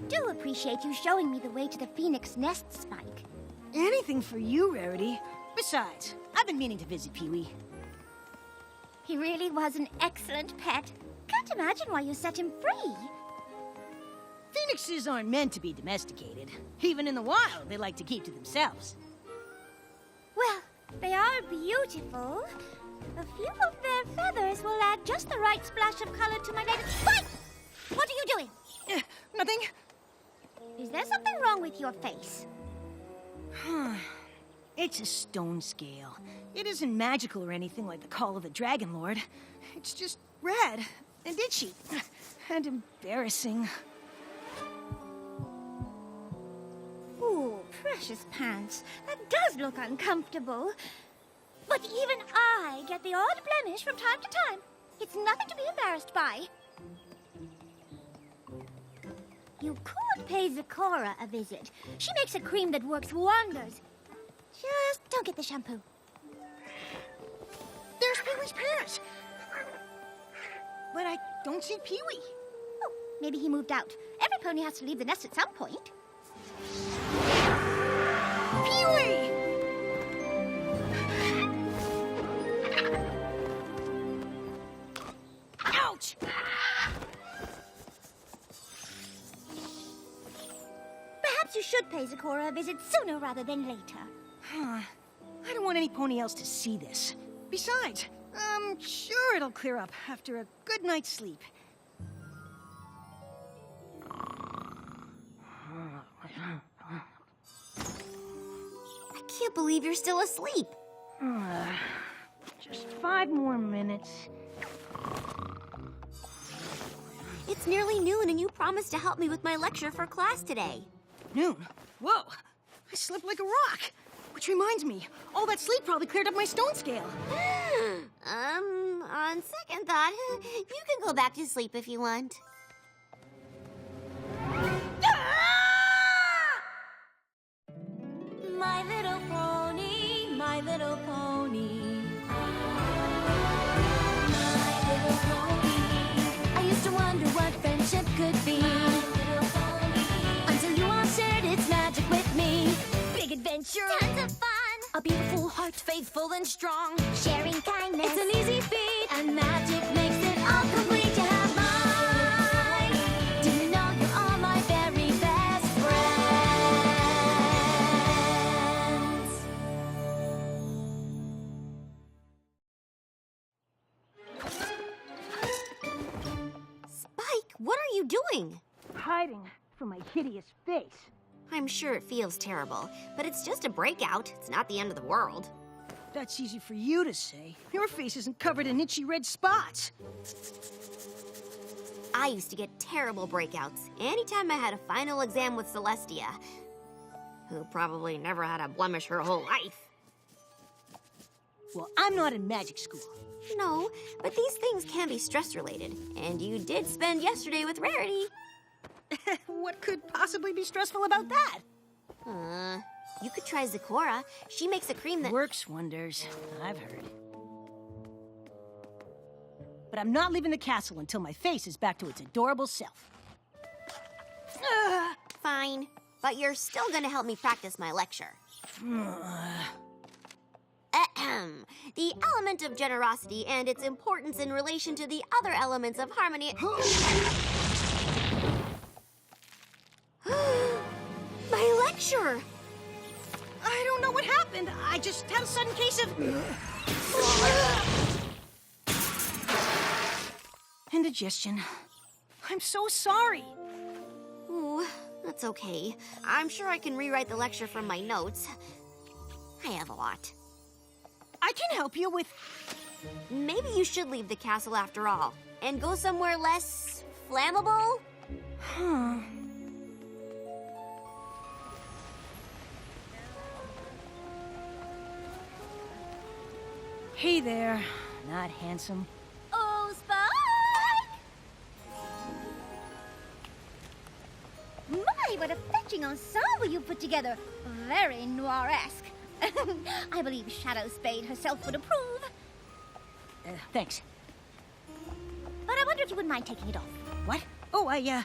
do appreciate you showing me the way to the Phoenix Nest, Spike. Anything for you, Rarity. Besides, I've been meaning to visit Pee-wee. He really was an excellent pet. Can't imagine why you set him free. Phoenixes aren't meant to be domesticated. Even in the wild, they like to keep to themselves. Well, they are beautiful. A few of their feathers will add just the right splash of color to my native... Spike! What are you doing? Nothing. Is there something wrong with your face? It's a stone scale. It isn't magical or anything like the Call of the Dragon Lord. It's just red and itchy and embarrassing. Ooh, precious pants. That does look uncomfortable. But even I get the odd blemish from time to time. It's nothing to be embarrassed by. You could pay Zecora a visit. She makes a cream that works wonders. Just don't get the shampoo. There's Pee-wee's parents. But I don't see Pee-wee. Oh, maybe he moved out. Every pony has to leave the nest at some point. Pee-wee! Ouch! Perhaps you should pay Zecora a visit sooner rather than later. I don't want any pony else to see this. Besides, I'm sure it'll clear up after a good night's sleep. I can't believe you're still asleep. Just 5 more minutes. It's nearly noon and you promised to help me with my lecture for class today. Noon? Whoa! I slept like a rock. Which reminds me, all that sleep probably cleared up my stone scale. On second thought, you can go back to sleep if you want. My little pony, my little pony. My little pony. I used to wonder what friendship could be. Until you all shared its magic with me. Big adventure. Tons of fun. A beautiful heart, faithful and strong. Sharing kindness. It's an easy feat, and magic makes it all complete. You have mine. Do you know you're all my very best friends. Spike, what are you doing? Hiding from my hideous face. I'm sure it feels terrible, but it's just a breakout. It's not the end of the world. That's easy for you to say. Your face isn't covered in itchy red spots. I used to get terrible breakouts anytime I had a final exam with Celestia, who probably never had a blemish her whole life. Well, I'm not in magic school. No, but these things can be stress-related, and you did spend yesterday with Rarity. What could possibly be stressful about that? You could try Zecora. She makes a cream that... Works wonders, I've heard. But I'm not leaving the castle until my face is back to its adorable self. Fine, but you're still gonna help me practice my lecture. Ahem. The element of generosity and its importance in relation to the other elements of harmony... My lecture! I don't know what happened. I just had a sudden case of... indigestion. I'm so sorry. Ooh, that's okay. I'm sure I can rewrite the lecture from my notes. I have a lot. I can help you with... Maybe you should leave the castle after all, and go somewhere less flammable? Hey there, not handsome. Oh, Spike! My, what a fetching ensemble you put together. Very noir-esque. I believe Shadow Spade herself would approve. Thanks. But I wonder if you wouldn't mind taking it off. What? Oh, I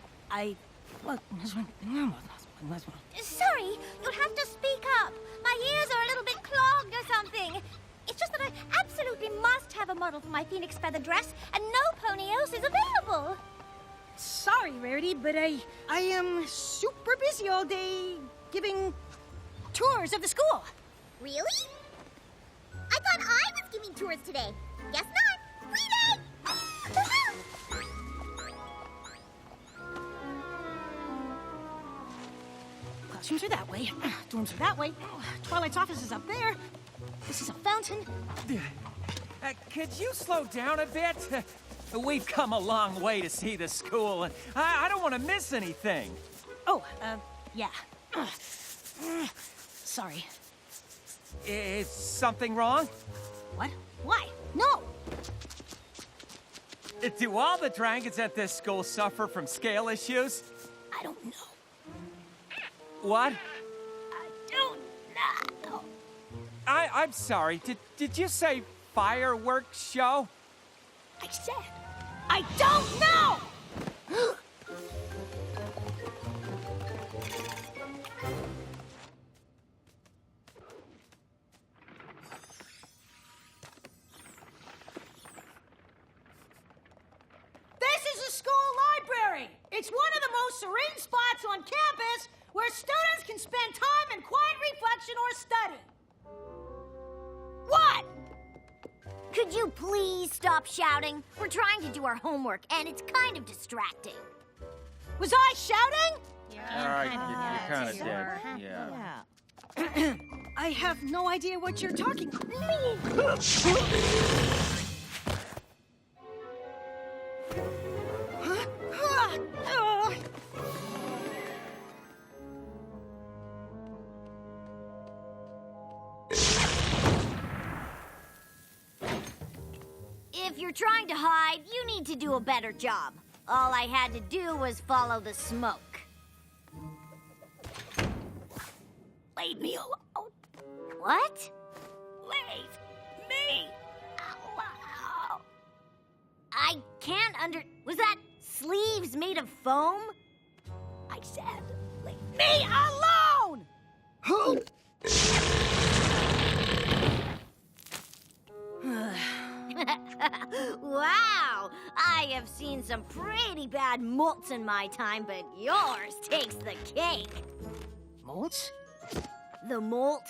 Sorry, you'll have to speak up. My ears are a little bit clogged or something. It's just that I absolutely must have a model for my phoenix feather dress, and no pony else is available. Sorry, Rarity, but I am super busy all day giving tours of the school. Really? I thought I was giving tours today. Guess not. Reading! Classrooms are that way. Dorms are that way. Twilight's office is up there. This is a fountain. Could you slow down a bit? We've come a long way to see the school, and I don't want to miss anything. Oh, yeah. Sorry. Is something wrong? What? Why? No! Do all the dragons at this school suffer from scale issues? I don't know. What? I don't know. I'm sorry. Did you say fireworks show? I said, I don't know! This is a school library. It's one of the most serene spots on campus where students can spend time in quiet reflection or study. What? Could you please stop shouting? We're trying to do our homework, and it's kind of distracting. Was I shouting? All right, you're kind of dead. Yeah. I have no idea what you're talking about. If you're trying to hide, you need to do a better job. All I had to do was follow the smoke. Leave me alone. What? Leave me alone. I can't Was that sleeves made of foam? I said, leave me alone! Wow! I have seen some pretty bad molts in my time, but yours takes the cake. Molts? The molt,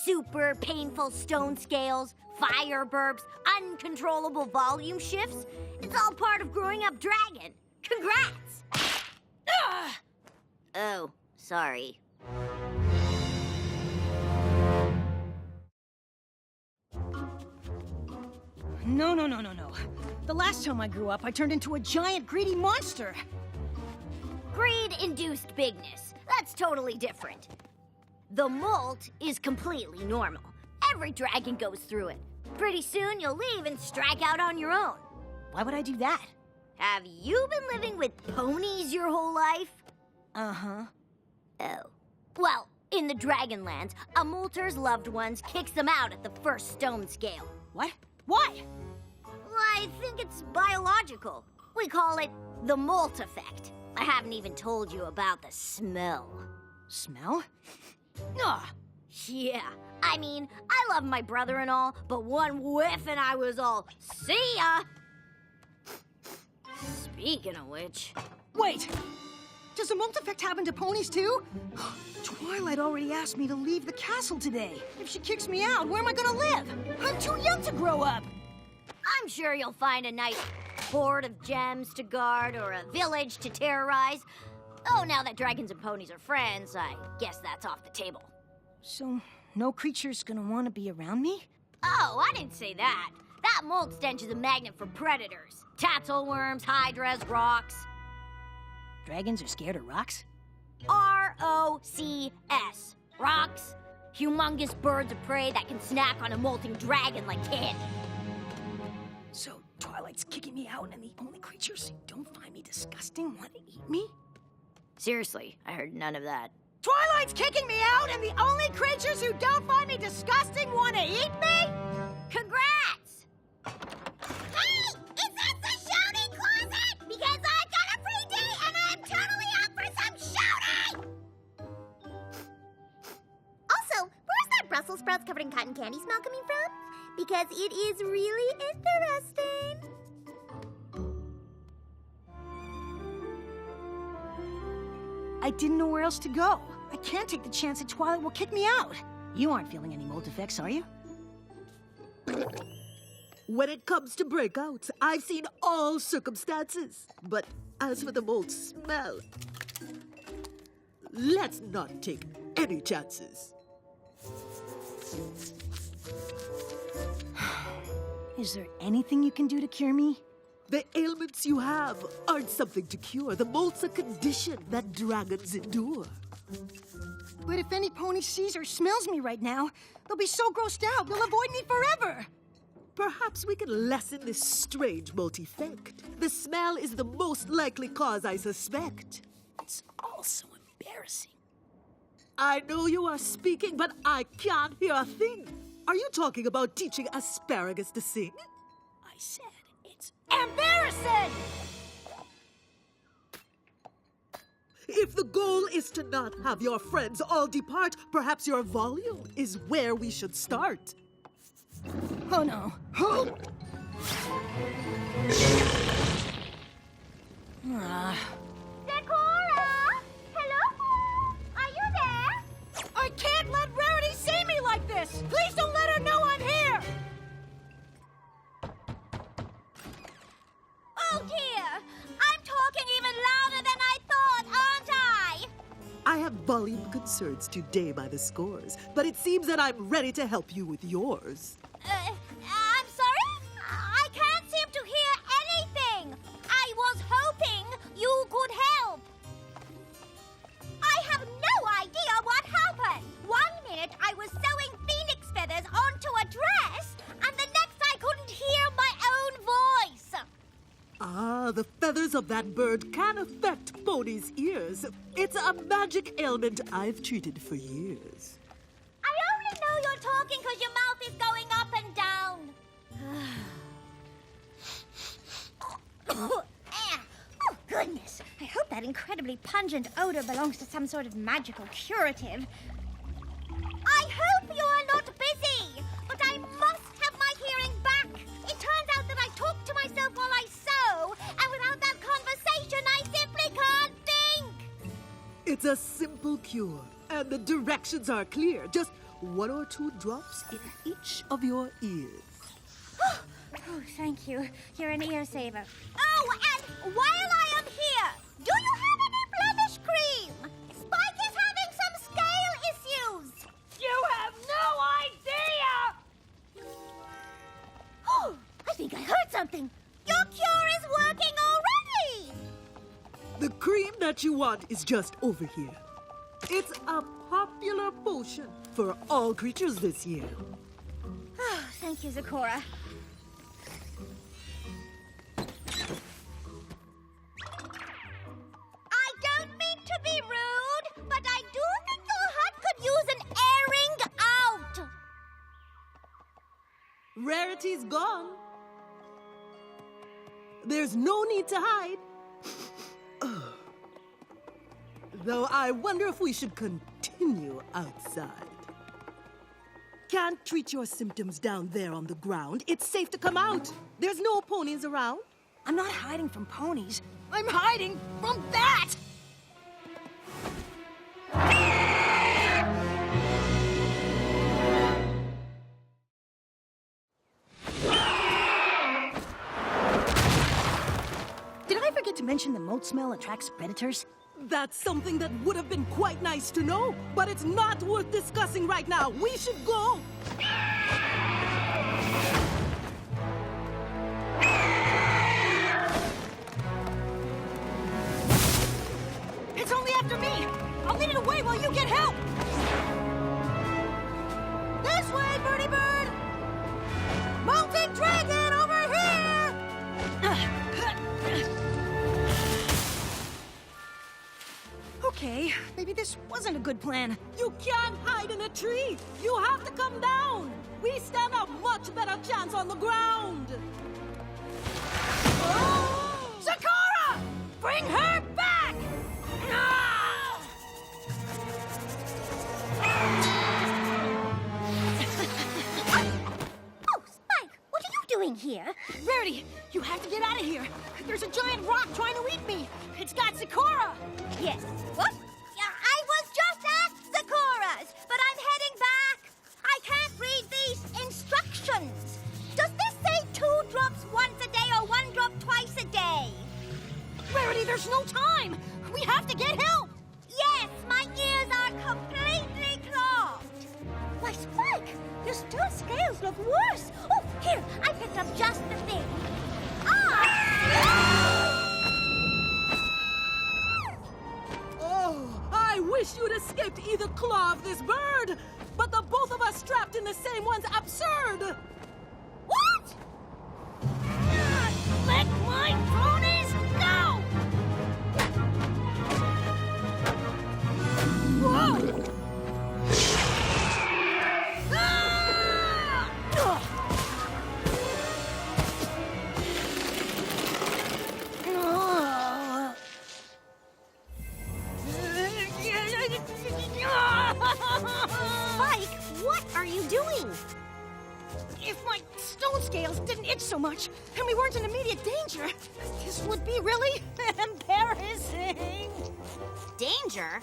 super painful stone scales, fire burps, uncontrollable volume shifts. It's all part of growing up dragon. Congrats! Oh, sorry. No. The last time I grew up, I turned into a giant greedy monster. Greed-induced bigness. That's totally different. The molt is completely normal. Every dragon goes through it. Pretty soon you'll leave and strike out on your own. Why would I do that? Have you been living with ponies your whole life? Uh-huh. Oh. Well, in the Dragonlands, a molter's loved ones kicks them out at the first stone scale. What? Why? I think it's biological. We call it the molt effect. I haven't even told you about the smell. Smell? Ugh. Yeah, I mean, I love my brother and all, but one whiff and I was all, see ya! Speaking of which... Wait! Does the molt effect happen to ponies too? Twilight already asked me to leave the castle today. If she kicks me out, where am I gonna live? I'm too young to grow up! I'm sure you'll find a nice hoard of gems to guard or a village to terrorize. Oh, now that dragons and ponies are friends, I guess that's off the table. So, no creature's gonna want to be around me? Oh, I didn't say that. That mold stench is a magnet for predators. Tatzelworms, hydras, rocks. Dragons are scared of rocks? R-O-C-S. Rocks. Humongous birds of prey that can snack on a molting dragon like candy. So, Twilight's kicking me out and the only creatures who don't find me disgusting want to eat me? Seriously, I heard none of that. Twilight's kicking me out and the only creatures who don't find me disgusting want to eat me? Congrats! Hey! Is this the shouting closet? Because I got a free day and I'm totally up for some sprouts covered in cotton candy smell coming from? Because it is really interesting. I didn't know where else to go. I can't take the chance that Twilight will kick me out. You aren't feeling any mold effects, are you? When it comes to breakouts, I've seen all circumstances. But as for the mold smell, let's not take any chances. Is there anything you can do to cure me? The ailments you have aren't something to cure. The mold's a condition that dragons endure. But if any pony sees or smells me right now, they'll be so grossed out they'll avoid me forever. Perhaps we can lessen this strange mold effect. The smell is the most likely cause, I suspect. It's all so embarrassing. I know you are speaking, but I can't hear a thing. Are you talking about teaching asparagus to sing? I said it's embarrassing! If the goal is to not have your friends all depart, perhaps your volume is where we should start. Oh no. Sakura! Hello? Are you there? I can't let Rarity see me like this! Please don't let her know I'm here! Oh dear! I'm talking even louder than I thought, aren't I? I have volume concerns today by the scores, but it seems that I'm ready to help you with yours. I'm sorry? I can't seem to hear anything. I was hoping you could help. I have no idea what happened. 1 minute I was sewing phoenix feathers onto a dress, and the next I couldn't hear my own voice. Ah, the feathers of that bird can affect Pony's ears. It's a magic ailment I've treated for years. I only know you're talking because your mouth is going up and down. Oh, goodness. I hope that incredibly pungent odor belongs to some sort of magical curative. I hope you are not busy, but I must have my hearing back. It turns out that I talk to myself while I sew, and without that conversation, I simply can't think. It's a simple cure, and the directions are clear. Just 1 or 2 drops in each of your ears. Oh, thank you. You're an ear saver. Oh, and while I am here, do you have any blemish cream? Spike is having some scale issues. You have no idea! Oh, I think I heard something. Your cure is working already. The cream that you want is just over here. It's a popular potion for all creatures this year. Oh, thank you, Sakura. I don't mean to be rude, but I do think your hut could use an airing out. Rarity's gone. There's no need to hide. Though I wonder if we should continue outside. Can't treat your symptoms down there on the ground. It's safe to come out. There's no ponies around. I'm not hiding from ponies. I'm hiding from that! Did I forget to mention the mold smell attracts predators? That's something that would have been quite nice to know, but it's not worth discussing right now. We should go. It's only after me! I'll lead it away while you get help! This way, Birdie Bird! Molting Dragon over here! Okay, maybe this wasn't a good plan. You can't hide in a tree. You have to come down. We stand a much better chance on the ground. Oh! Sakura! Bring her back! Ah! giant rock trying to eat me. It's got Sakura. Yes. What? Yeah, I was just at Sakura's, but I'm heading back. I can't read these instructions. Does this say 2 drops once a day or 1 drop twice a day? Rarity, there's no time. We have to get help. Yes, my ears are completely clogged. Why, Spike, your stool scales look worse. Oh, here, I picked up just the thing. Oh, I wish you'd escaped either claw of this bird. But the both of us trapped in the same one's absurd. What? Let my ponies go! Whoa! Spike, what are you doing? If my stone scales didn't itch so much, and we weren't in immediate danger, this would be really embarrassing. Danger?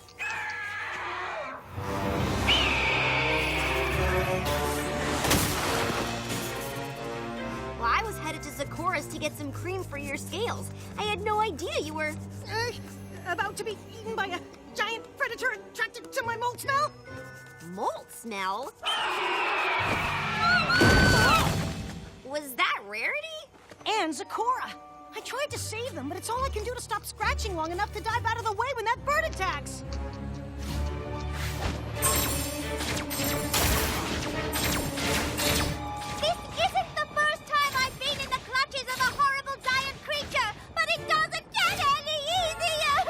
Well, I was headed to Sakura's to get some cream for your scales. I had no idea you were... About to be eaten by a giant predator attracted to my mold smell? Molt smell? Was that Rarity? And Sakura. I tried to save them, but it's all I can do to stop scratching long enough to dive out of the way when that bird attacks. This isn't the first time I've been in the clutches of a horrible giant creature, but it doesn't get any easier!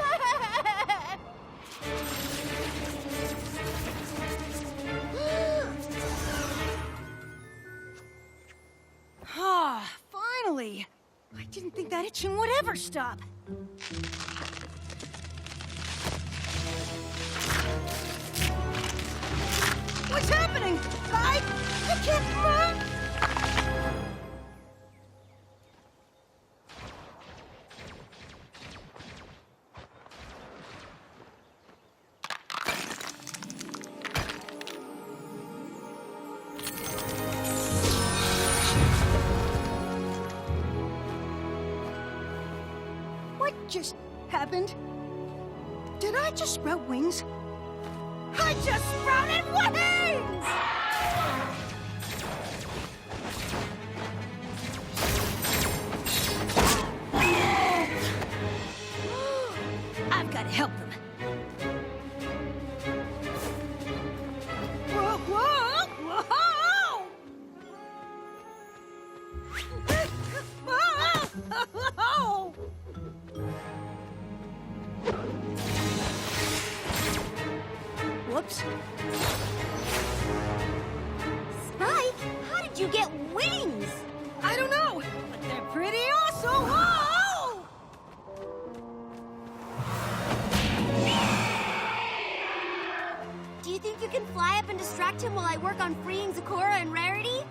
Ah, finally. I didn't think that itching would ever stop. What's happening? I can't run! What just happened? Did I just sprout wings? I just sprouted wings! I've got to help them. Whoa, whoa, whoa! Whoa! Whoops. Spike, how did you get wings? I don't know, but they're pretty awesome. Whoa! Do you think you can fly up and distract him while I work on freeing Sakura and Rarity?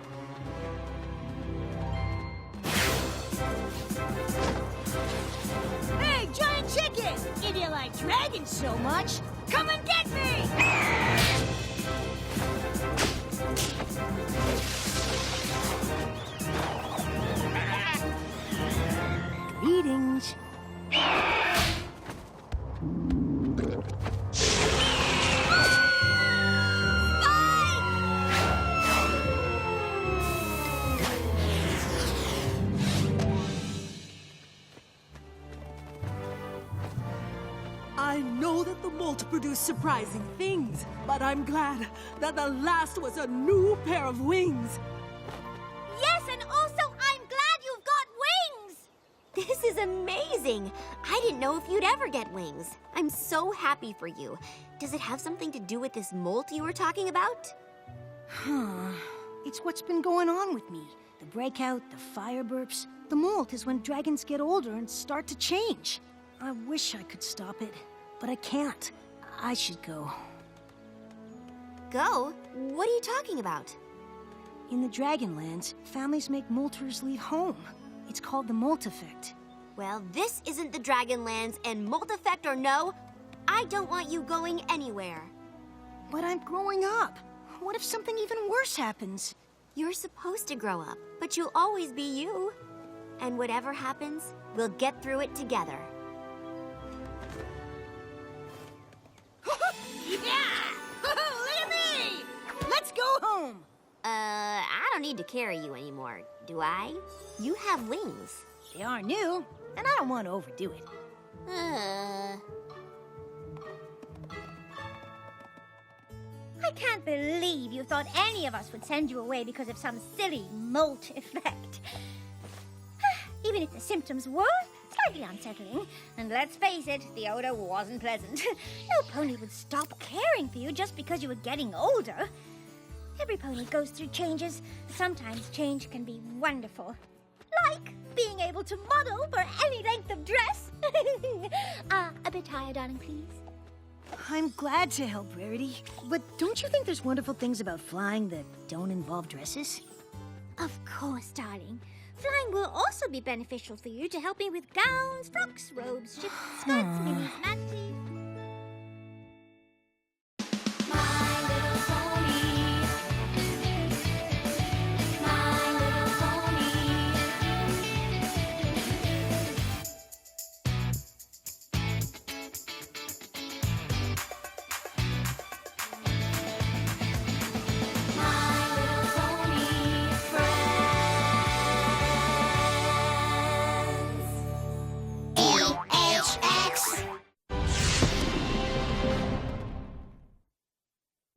Hey, giant chicken! If you like dragons so much, come and get me! Greetings. I know that the molt produce surprising things, but I'm glad that the last was a new pair of wings. Yes, and also I'm glad you've got wings! This is amazing! I didn't know if you'd ever get wings. I'm so happy for you. Does it have something to do with this molt you were talking about? It's what's been going on with me. The breakout, the fire burps. The molt is when dragons get older and start to change. I wish I could stop it, but I can't. I should go. Go? What are you talking about? In the Dragonlands, families make molters leave home. It's called the molt effect. Well, this isn't the Dragonlands, and Molt Effect or no, I don't want you going anywhere. But I'm growing up. What if something even worse happens? You're supposed to grow up, but you'll always be you. And whatever happens, we'll get through it together. Yeah! Look at me! Let's go home! I don't need to carry you anymore, do I? You have wings. They are new, and I don't want to overdo it. I can't believe you thought any of us would send you away because of some silly molt effect. Even if the symptoms were slightly unsettling, and let's face it, the odor wasn't pleasant. No pony would stop caring for you just because you were getting older. Every pony goes through changes. Sometimes change can be wonderful. Like being able to model for any length of dress. A bit higher, darling, please. I'm glad to help, Rarity. But don't you think there's wonderful things about flying that don't involve dresses? Of course, darling. Flying will also be beneficial for you to help me with gowns, frocks, robes, shifts, skirts, minis, manties.